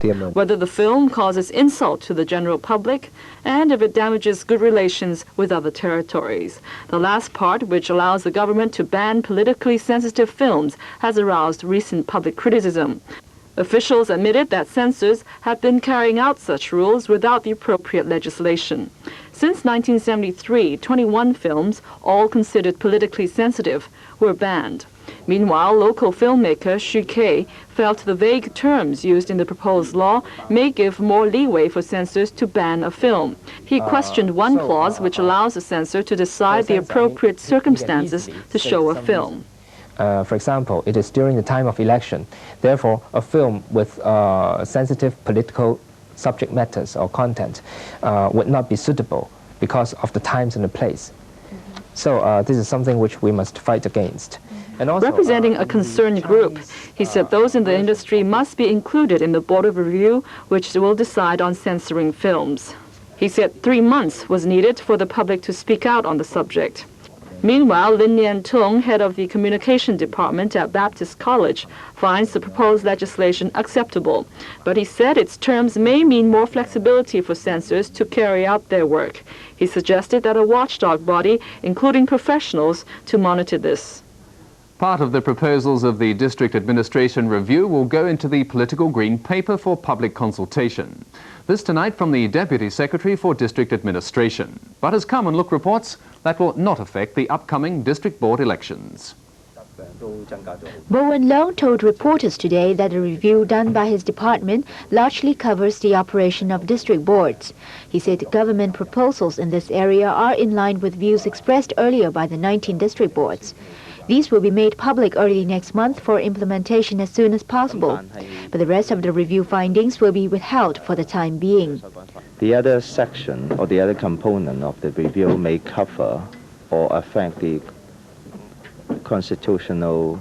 whether the film causes insult to the general public, and if it damages good relations with other territories. The last part, which allows the government to ban politically sensitive films, has aroused recent public criticism. Officials admitted that censors have been carrying out such rules without the appropriate legislation. Since 1973, 21 films, all considered politically sensitive, were banned. Meanwhile, local filmmaker Xu Kei felt the vague terms used in the proposed law may give more leeway for censors to ban a film. He questioned one clause which allows a censor to decide the appropriate circumstances to show a film. For example, it is during the time of election. Therefore, a film with sensitive political subject matters or content would not be suitable because of the times and the place. So this is something which we must fight against. And also, representing a concerned group, he said those in the industry must be included in the Board of Review, which will decide on censoring films. He said 3 months was needed for the public to speak out on the subject. Meanwhile, Lin Nian-tung, head of the Communication Department at Baptist College, finds the proposed legislation acceptable. But he said its terms may mean more flexibility for censors to carry out their work. He suggested that a watchdog body, including professionals, to monitor this. Part of the proposals of the District Administration Review will go into the Political Green Paper for public consultation. This tonight from the Deputy Secretary for District Administration. But as Come and Look reports, that will not affect the upcoming District Board elections. Bowen Leung told reporters today that the review done by his department largely covers the operation of district boards. He said government proposals in this area are in line with views expressed earlier by the 19 district boards. These will be made public early next month for implementation as soon as possible, but the rest of the review findings will be withheld for the time being. The other section or the other component of the review may cover or affect the constitutional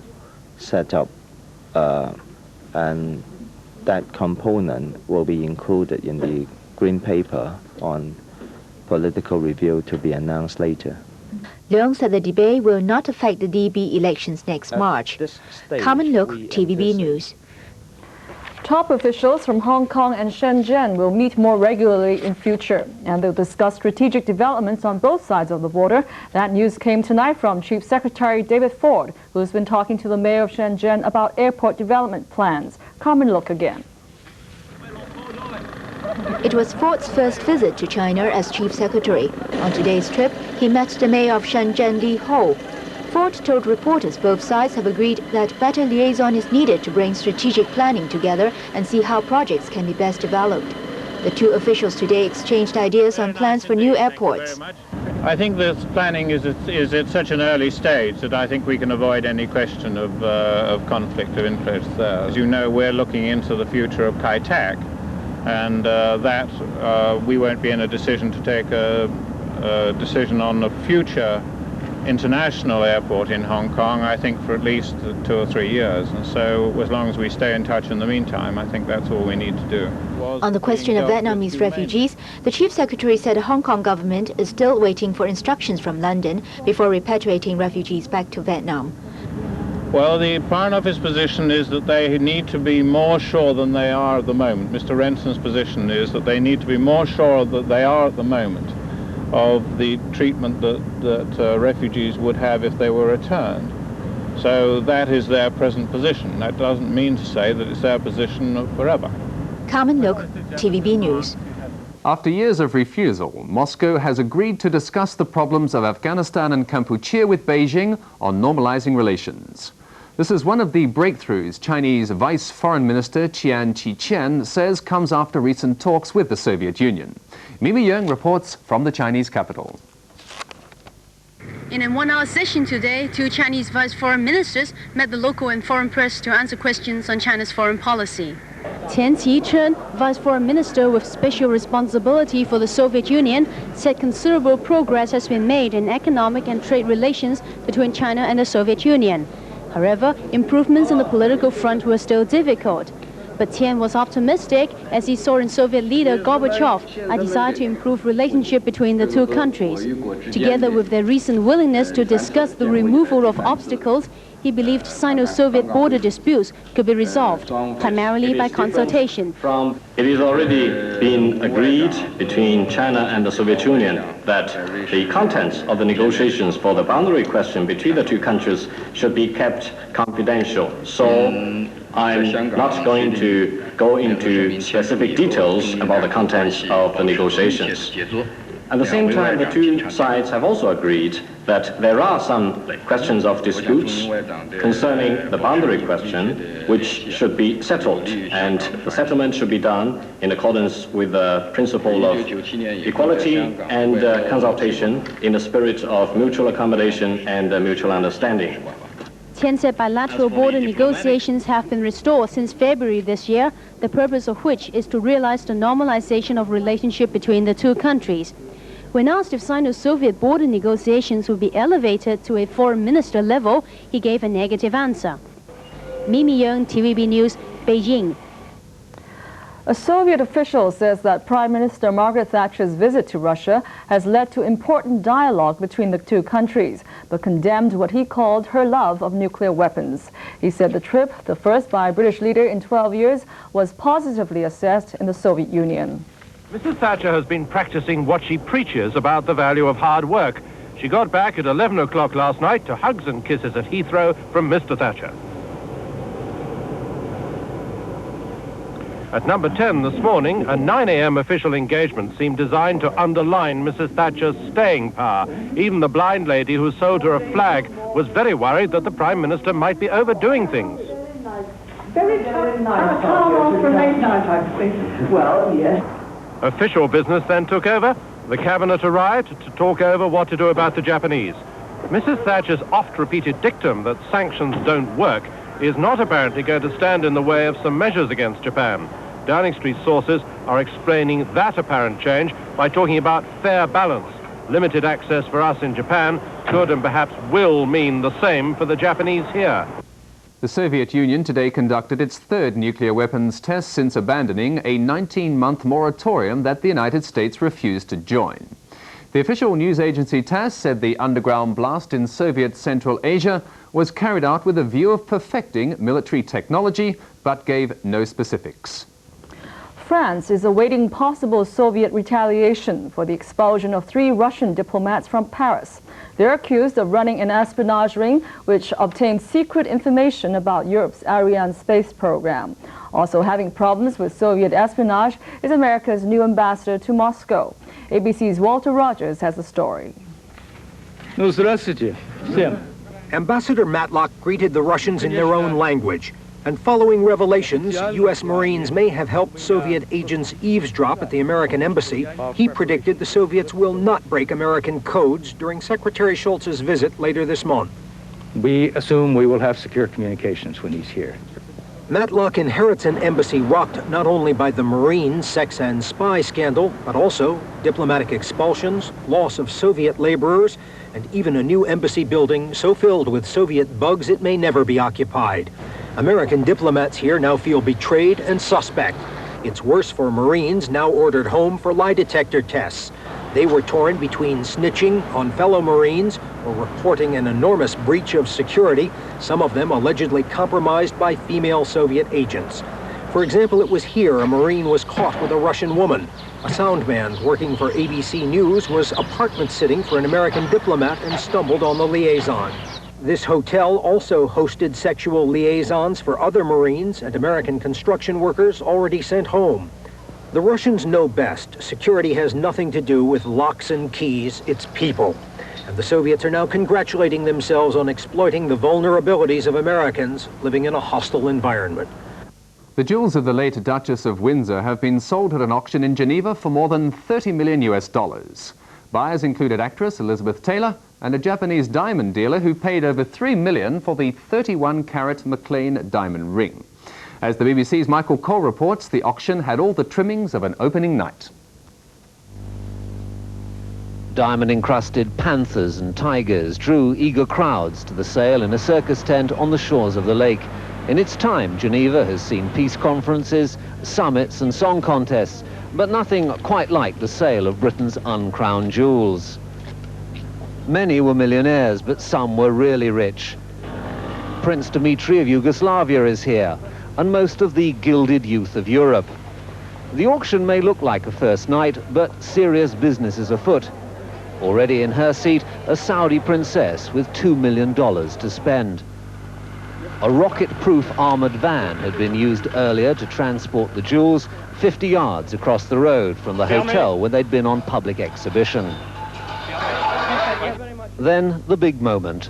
setup, and that component will be included in the Green Paper on political review to be announced later. Leung said the debate will not affect the DB elections next March. Come and Look, TVB News. Top officials from Hong Kong and Shenzhen will meet more regularly in future, and they'll discuss strategic developments on both sides of the border. That news came tonight from Chief Secretary David Ford, who's been talking to the mayor of Shenzhen about airport development plans. Come and Look again. It was Ford's first visit to China as Chief Secretary. On today's trip, he met the mayor of Shenzhen, Li Ho. Ford told reporters both sides have agreed that better liaison is needed to bring strategic planning together and see how projects can be best developed. The two officials today exchanged ideas on plans for new airports. I think this planning is at such an early stage that I think we can avoid any question of conflict of interest there. As you know, we're looking into the future of Kai Tak, and we won't be in a decision to take a decision on the future international airport in Hong Kong, I think, for at least 2 or 3 years. And so as long as we stay in touch in the meantime, I think that's all we need to do. On the question of Vietnamese refugees, the Chief Secretary said the Hong Kong government is still waiting for instructions from London before repatriating refugees back to Vietnam. Well, the Foreign Office position is that they need to be more sure than they are at the moment. Mr. Renson's position is that they need to be more sure than they are at the moment of the treatment that refugees would have if they were returned. So that is their present position. That doesn't mean to say that it's their position forever. Come and Look, TVB News. After years of refusal, Moscow has agreed to discuss the problems of Afghanistan and Kampuchea with Beijing on normalizing relations. This is one of the breakthroughs Chinese Vice Foreign Minister Chiang Chi-chien says comes after recent talks with the Soviet Union. Mimi Yeung reports from the Chinese capital. In a 1-hour session today, 2 Chinese vice foreign ministers met the local and foreign press to answer questions on China's foreign policy. Chiang Chi-chien, Vice Foreign Minister with special responsibility for the Soviet Union, said considerable progress has been made in economic and trade relations between China and the Soviet Union. However, improvements on the political front were still difficult. But Tian was optimistic as he saw in Soviet leader Gorbachev a desire to improve relationship between the two countries. Together with their recent willingness to discuss the removal of obstacles, he believed Sino-Soviet border disputes could be resolved, primarily by consultation. It is already been agreed between China and the Soviet Union that the contents of the negotiations for the boundary question between the two countries should be kept confidential. So I'm not going to go into specific details about the contents of the negotiations. At the same time, the two sides have also agreed that there are some questions of disputes concerning the boundary question which should be settled, and the settlement should be done in accordance with the principle of equality and consultation in the spirit of mutual accommodation and mutual understanding. Tian said bilateral border negotiations have been restored since February this year, the purpose of which is to realize the normalization of relationship between the two countries. When asked if Sino-Soviet border negotiations would be elevated to a foreign minister level, he gave a negative answer. Mimi Young, TVB News, Beijing. A Soviet official says that Prime Minister Margaret Thatcher's visit to Russia has led to important dialogue between the two countries, but condemned what he called her love of nuclear weapons. He said the trip, the first by a British leader in 12 years, was positively assessed in the Soviet Union. Mrs. Thatcher has been practicing what she preaches about the value of hard work. She got back at 11 o'clock last night to hugs and kisses at Heathrow from Mr. Thatcher. At number 10 this morning, a 9 a.m. official engagement seemed designed to underline Mrs. Thatcher's staying power. Even the blind lady who sold her a flag was very worried that the Prime Minister might be overdoing things. Very nice. For late night, I think. Well, yes. Official business then took over. The cabinet arrived to talk over what to do about the Japanese. Mrs. Thatcher's oft-repeated dictum that sanctions don't work is not apparently going to stand in the way of some measures against Japan. Downing Street sources are explaining that apparent change by talking about fair balance. Limited access for us in Japan could and perhaps will mean the same for the Japanese here. The Soviet Union today conducted its third nuclear weapons test since abandoning a 19-month moratorium that the United States refused to join. The official news agency TASS said the underground blast in Soviet Central Asia was carried out with a view of perfecting military technology, but gave no specifics. France is awaiting possible Soviet retaliation for the expulsion of 3 Russian diplomats from Paris. They're accused of running an espionage ring which obtained secret information about Europe's Ariane space program. Also having problems with Soviet espionage is America's new ambassador to Moscow. ABC's Walter Rogers has the story. Ambassador Matlock greeted the Russians in their own language. And following revelations, U.S. Marines may have helped Soviet agents eavesdrop at the American embassy, he predicted the Soviets will not break American codes during Secretary Shultz's visit later this month. We assume we will have secure communications when he's here. Matlock inherits an embassy rocked not only by the Marine sex and spy scandal, but also diplomatic expulsions, loss of Soviet laborers, and even a new embassy building so filled with Soviet bugs it may never be occupied. American diplomats here now feel betrayed and suspect. It's worse for Marines now ordered home for lie detector tests. They were torn between snitching on fellow Marines or reporting an enormous breach of security, some of them allegedly compromised by female Soviet agents. For example, it was here a Marine was caught with a Russian woman. A sound man working for ABC News was apartment sitting for an American diplomat and stumbled on the liaison. This hotel also hosted sexual liaisons for other Marines and American construction workers already sent home. The Russians know best. Security has nothing to do with locks and keys, it's people. And the Soviets are now congratulating themselves on exploiting the vulnerabilities of Americans living in a hostile environment. The jewels of the late Duchess of Windsor have been sold at an auction in Geneva for more than $30 million. Buyers included actress Elizabeth Taylor and a Japanese diamond dealer who paid over $3 million for the 31-carat McLean diamond ring. As the BBC's Michael Cole reports, the auction had all the trimmings of an opening night. Diamond-encrusted panthers and tigers drew eager crowds to the sale in a circus tent on the shores of the lake. In its time, Geneva has seen peace conferences, summits and song contests, but nothing quite like the sale of Britain's uncrowned jewels. Many were millionaires, but some were really rich. Prince Dmitry of Yugoslavia is here, and most of the gilded youth of Europe. The auction may look like a first night, but serious business is afoot. Already in her seat, a Saudi princess with $2 million to spend. A rocket-proof armored van had been used earlier to transport the jewels 50 yards across the road from the hotel where they'd been on public exhibition. Then the big moment.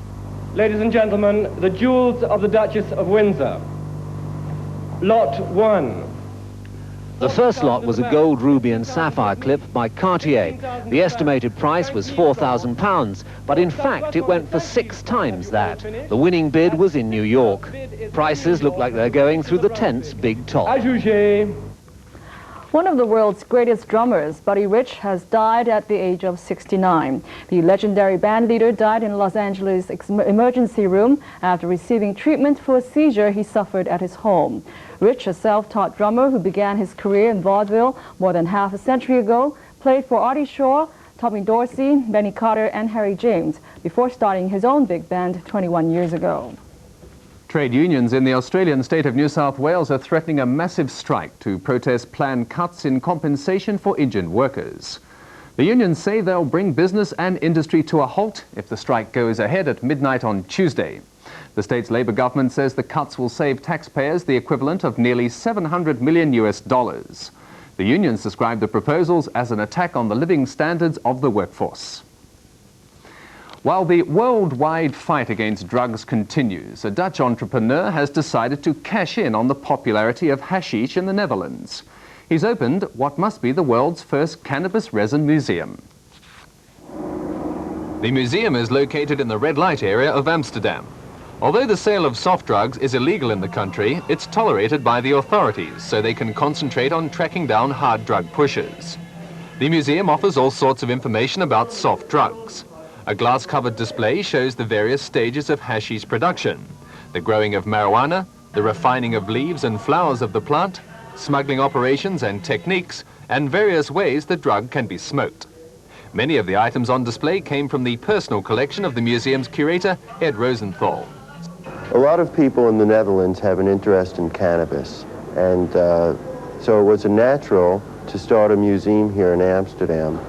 Ladies and gentlemen, the jewels of the Duchess of Windsor. Lot 1. The first lot was a gold, ruby and sapphire clip by Cartier. The estimated price was £4,000, but in fact it went for 6 times that. The winning bid was in New York. Prices look like they're going through the tent's big top. One of the world's greatest drummers, Buddy Rich, has died at the age of 69. The legendary band leader died in Los Angeles emergency room after receiving treatment for a seizure he suffered at his home. Rich, a self-taught drummer who began his career in vaudeville more than half a century ago, played for Artie Shaw, Tommy Dorsey, Benny Carter and Harry James before starting his own big band 21 years ago. Trade unions in the Australian state of New South Wales are threatening a massive strike to protest planned cuts in compensation for injured workers. The unions say they'll bring business and industry to a halt if the strike goes ahead at midnight on Tuesday. The state's Labour government says the cuts will save taxpayers the equivalent of nearly $700 million. The unions describe the proposals as an attack on the living standards of the workforce. While the worldwide fight against drugs continues, a Dutch entrepreneur has decided to cash in on the popularity of hashish in the Netherlands. He's opened what must be the world's first cannabis resin museum. The museum is located in the red light area of Amsterdam. Although the sale of soft drugs is illegal in the country, it's tolerated by the authorities so they can concentrate on tracking down hard drug pushers. The museum offers all sorts of information about soft drugs. A glass-covered display shows the various stages of hashish production, the growing of marijuana, the refining of leaves and flowers of the plant, smuggling operations and techniques, and various ways the drug can be smoked. Many of the items on display came from the personal collection of the museum's curator, Ed Rosenthal. A lot of people in the Netherlands have an interest in cannabis, and so it was natural to start a museum here in Amsterdam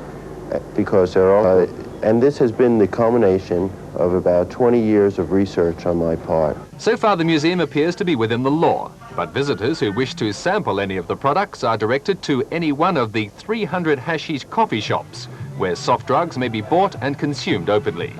because there are and this has been the culmination of about 20 years of research on my part. So far the museum appears to be within the law, but visitors who wish to sample any of the products are directed to any one of the 300 hashish coffee shops, where soft drugs may be bought and consumed openly.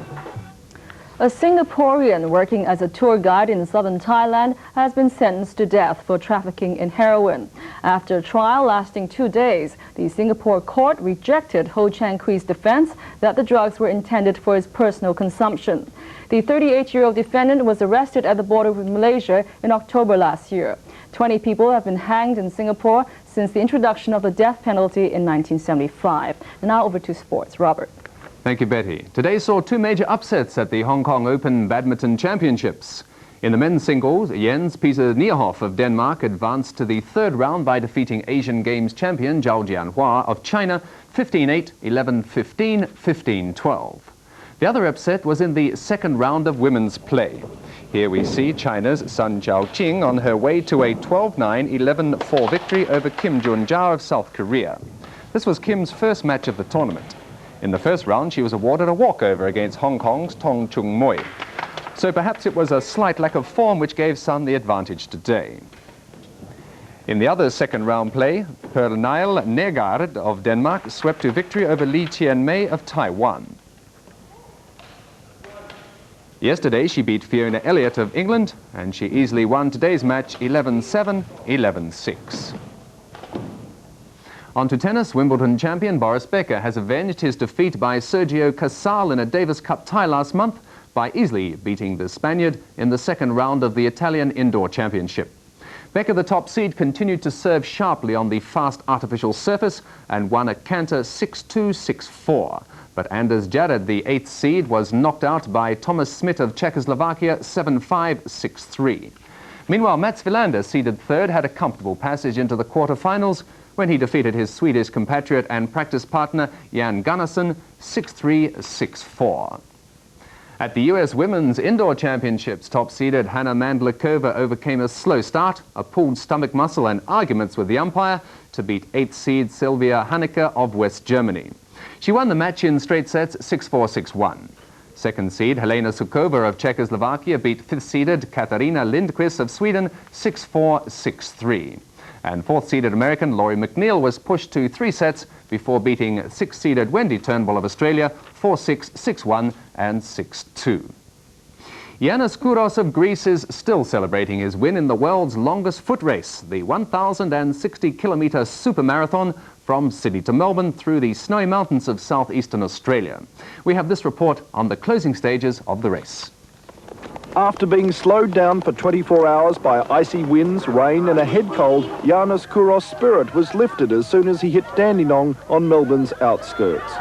A Singaporean working as a tour guide in southern Thailand has been sentenced to death for trafficking in heroin. After a trial lasting 2 days, the Singapore court rejected Ho Chang Kwee's defense that the drugs were intended for his personal consumption. The 38-year-old defendant was arrested at the border with Malaysia in October last year. 20 people have been hanged in Singapore since the introduction of the death penalty in 1975. Now over to sports. Robert. Thank you, Betty. Today saw 2 major upsets at the Hong Kong Open Badminton Championships. In the men's singles, Jens Peter Nierhoff of Denmark advanced to the 3rd round by defeating Asian Games champion Zhao Jianhua of China 15-8, 11-15, 15-12. The other upset was in the 2nd round of women's play. Here we see China's Sun Zhaoqing on her way to a 12-9, 11-4 victory over Kim Jun-jao of South Korea. This was Kim's first match of the tournament. In the first round, she was awarded a walkover against Hong Kong's Tong Chung Mui. So perhaps it was a slight lack of form which gave Sun the advantage today. In the other 2nd round play, Pernille Nergard of Denmark swept to victory over Lee Chien-mei of Taiwan. Yesterday, she beat Fiona Elliott of England, and she easily won today's match 11-7, 11-6. On to tennis, Wimbledon champion Boris Becker has avenged his defeat by Sergio Casal in a Davis Cup tie last month by easily beating the Spaniard in the 2nd round of the Italian Indoor Championship. Becker, the top seed, continued to serve sharply on the fast artificial surface and won a canter 6-2, 6-4. But Anders Jared, the 8th seed, was knocked out by Thomas Smith of Czechoslovakia 7-5, 6-3. Meanwhile, Mats Wilander, seeded 3rd, had a comfortable passage into the quarterfinals when he defeated his Swedish compatriot and practice partner Jan Gunnarsson 6-3, 6-4. At the U.S. Women's Indoor Championships, top-seeded Hannah Mandlikova overcame a slow start, a pulled stomach muscle and arguments with the umpire to beat 8th seed Sylvia Haneke of West Germany. She won the match in straight sets 6-4, 6-1. Second seed Helena Sukova of Czechoslovakia beat 5th seeded Katarina Lindqvist of Sweden 6-4, 6-3. And 4th seeded American Laurie McNeil was pushed to 3 sets before beating 6th seeded Wendy Turnbull of Australia 4-6, 6-1 and 6-2. Yannis Kouros of Greece is still celebrating his win in the world's longest foot race, the 1,060-kilometre super marathon from Sydney to Melbourne through the snowy mountains of southeastern Australia. We have this report on the closing stages of the race. After being slowed down for 24 hours by icy winds, rain and a head cold, Yannis Kouros' spirit was lifted as soon as he hit Dandenong on Melbourne's outskirts.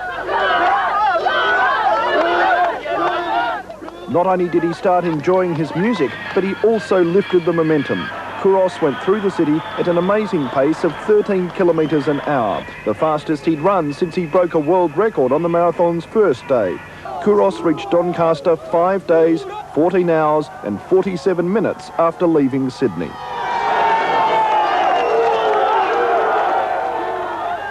Not only did he start enjoying his music, but he also lifted the momentum. Kouros went through the city at an amazing pace of 13 kilometres an hour, the fastest he'd run since he broke a world record on the marathon's first day. Kouros reached Doncaster 5 days, 14 hours and 47 minutes after leaving Sydney.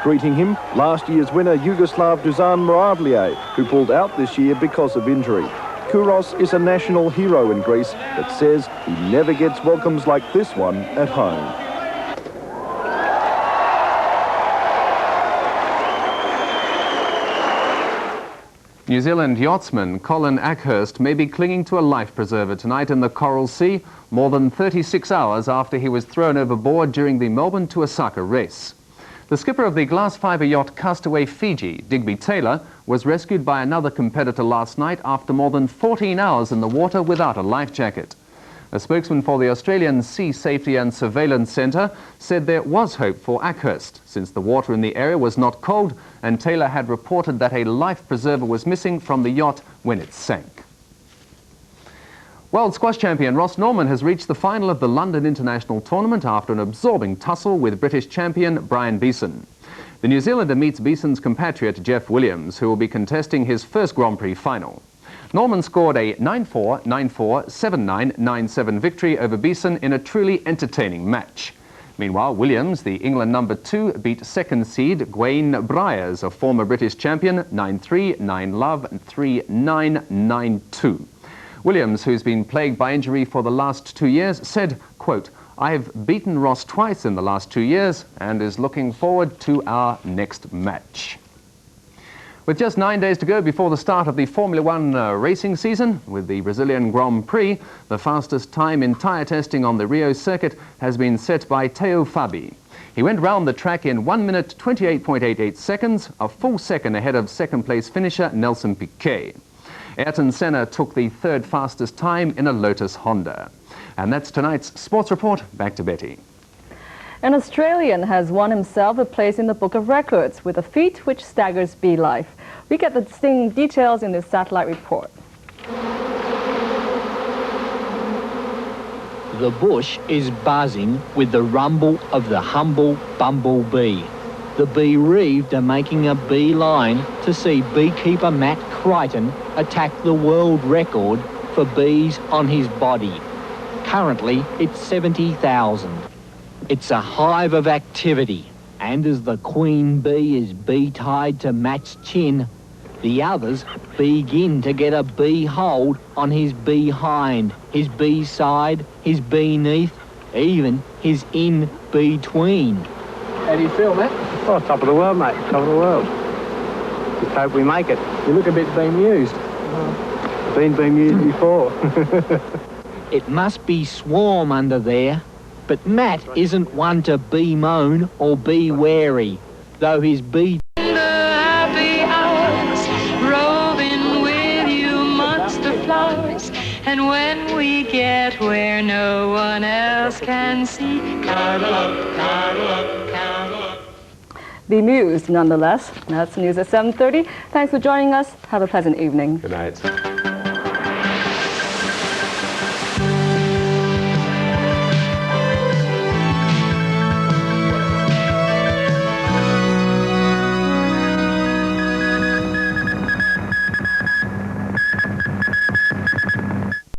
Greeting him, last year's winner Yugoslav Dusan Moravlije, who pulled out this year because of injury. Kouros is a national hero in Greece, but says he never gets welcomes like this one at home. New Zealand yachtsman Colin Ackhurst may be clinging to a life preserver tonight in the Coral Sea, more than 36 hours after he was thrown overboard during the Melbourne to Osaka race. The skipper of the glass fibre yacht Castaway Fiji, Digby Taylor, was rescued by another competitor last night after more than 14 hours in the water without a life jacket. A spokesman for the Australian Sea Safety and Surveillance Centre said there was hope for Ackhurst, since the water in the area was not cold and Taylor had reported that a life preserver was missing from the yacht when it sank. World squash champion Ross Norman has reached the final of the London International Tournament after an absorbing tussle with British champion Brian Beeson. The New Zealander meets Beeson's compatriot Jeff Williams, who will be contesting his first Grand Prix final. Norman scored a 9-4, 9-4, 7-9, 9-7 victory over Beeson in a truly entertaining match. Meanwhile, Williams, the England number 2, beat second seed Gwaine Bryars, a former British champion, 9-3, 9-love, 3-9, 9-2. Williams, who's been plagued by injury for the last 2 years, said, quote, "I've beaten Ross twice in the last 2 years and is looking forward to our next match." With just 9 days to go before the start of the Formula One racing season, with the Brazilian Grand Prix, the fastest time in tyre testing on the Rio circuit has been set by Teo Fabi. He went round the track in 1 minute 28.88 seconds, a full second ahead of second-place finisher Nelson Piquet. Ayrton Senna took the third fastest time in a Lotus Honda. And that's tonight's Sports Report. Back to Betty. An Australian has won himself a place in the Book of Records with a feat which staggers bee life. We get the stinging details in this satellite report. The bush is buzzing with the rumble of the humble bumblebee. The bee reeved are making a beeline to see beekeeper Matt Crichton attack the world record for bees on his body. Currently, it's 70,000. It's a hive of activity, and as the queen bee is bee-tied to Matt's chin, the others begin to get a bee hold on his behind, his bee-side, his beneath, even his in-between. How do you feel, Matt? Oh, top of the world, mate. Top of the world. Just hope we make it. You look a bit bemused. I've been bemused before. It must be swarm under there, but Matt isn't one to bemoan or be wary, though his bee... Happy hours, roving with you amongst the flowers, and when we get where no one else can see, cuddle up, cuddle up, cuddle up. Bemused, nonetheless. That's news at 7:30. Thanks for joining us. Have a pleasant evening. Good night.